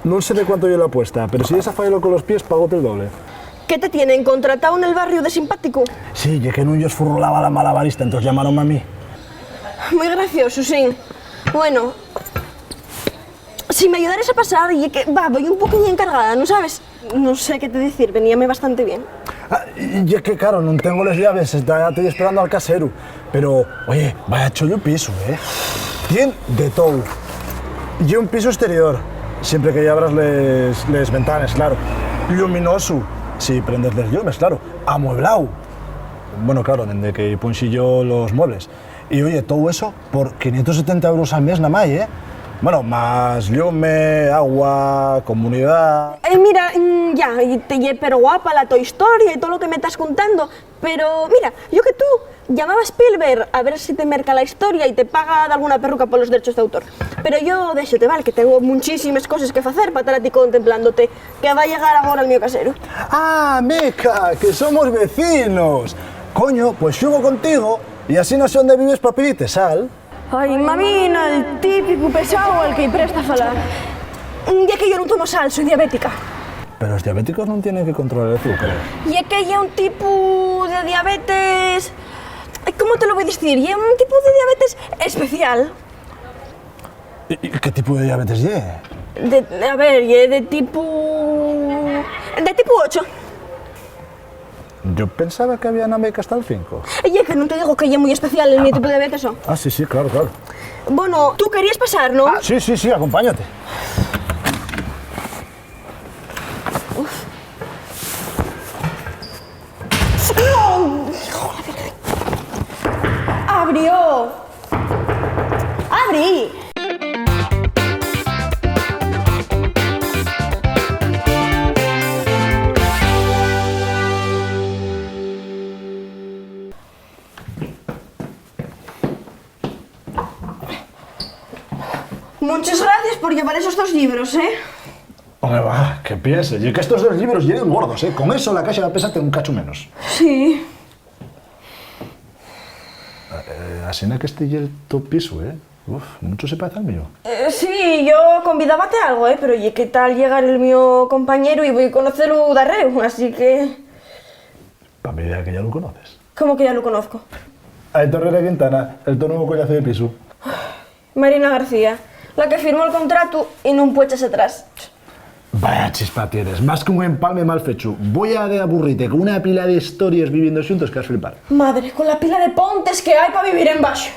No sé de cuánto yo la apuesta, pero si es a fallo con los pies, pagote el doble. ¿Qué te tienen contratado en el barrio de simpático? Sí, ya que en un yo furrolaba la malabarista, entonces llamaron a mí. Muy gracioso, sí. Bueno, si me ayudares a pasar, y que voy un poquillo encargada, ¿no sabes? No sé qué te decir, veníame bastante bien. Ah, y es que, claro, no tengo las llaves, estoy esperando al casero. Pero, oye, vaya chollo piso, ¿eh? Tiene de todo. Y un piso exterior, siempre que ya abras les ventanas, claro. Luminoso, si prendes les llaves, claro. Amueblado. Bueno, claro, desde que ponsi yo los muebles. Y oye, todo eso por 570 euros al mes nada más, ¿eh? Bueno, más lume, agua, comunidad... Mira, ya, pero guapa la tu historia y todo lo que me estás contando. Pero mira, yo que tú llamaba a Spielberg a ver si te merca la historia y te paga de alguna perruca por los derechos de autor. Pero yo déxate, vale, que tengo muchísimas cosas que hacer para estar a ti contemplándote, que va a llegar ahora el mío casero. ¡Ah, meca! ¡Que somos vecinos! Coño, pues subo contigo y así no sé dónde vives para pedirte sal. Ay, mamina, el típico pesado al que presta a falar. Un día que yo no tomo sal, soy diabética. Pero los diabéticos no tienen que controlar el azúcar. Y es que ya un tipo de diabetes... ¿Cómo te lo voy a decir? Ya un tipo de diabetes especial. ¿Y qué tipo de diabetes lleve? A ver, ya de tipo... De tipo 8. Yo pensaba que había una meca hasta el 5. Y es que no te digo que ya muy especial el mi tipo de diabetes, ¿o? Ah, sí, claro. Bueno, tú querías pasar, ¿no? Ah, sí, acompáñate. ¡Abrió! ¡Abrí! Muchas gracias por llevar esos 2 libros, ¿eh? Hombre, va, ¿qué pienses? Y que estos 2 libros vienen gordos, ¿eh? Con eso la caja va a pesarte un cacho menos. Sí. Así no que esté tu piso, ¿eh? Uf, mucho se parece al mío. Sí, yo convidábate a algo, ¿eh? Pero ¿y qué tal llegar el mío compañero y voy a conocerlo de arreo? Así que... Para mi idea que ya lo conoces. ¿Cómo que ya lo conozco? Aitor Herrera Quintana, el tu nuevo collazo de piso. Marina García, la que firmó el contrato y no puede echarse atrás. Vaya chispa tienes, más que un empalme mal fecho. Voy a de aburrirte con una pila de historias viviendo juntos que vas a flipar. Madre, con la pila de pontes que hay para vivir en baixo.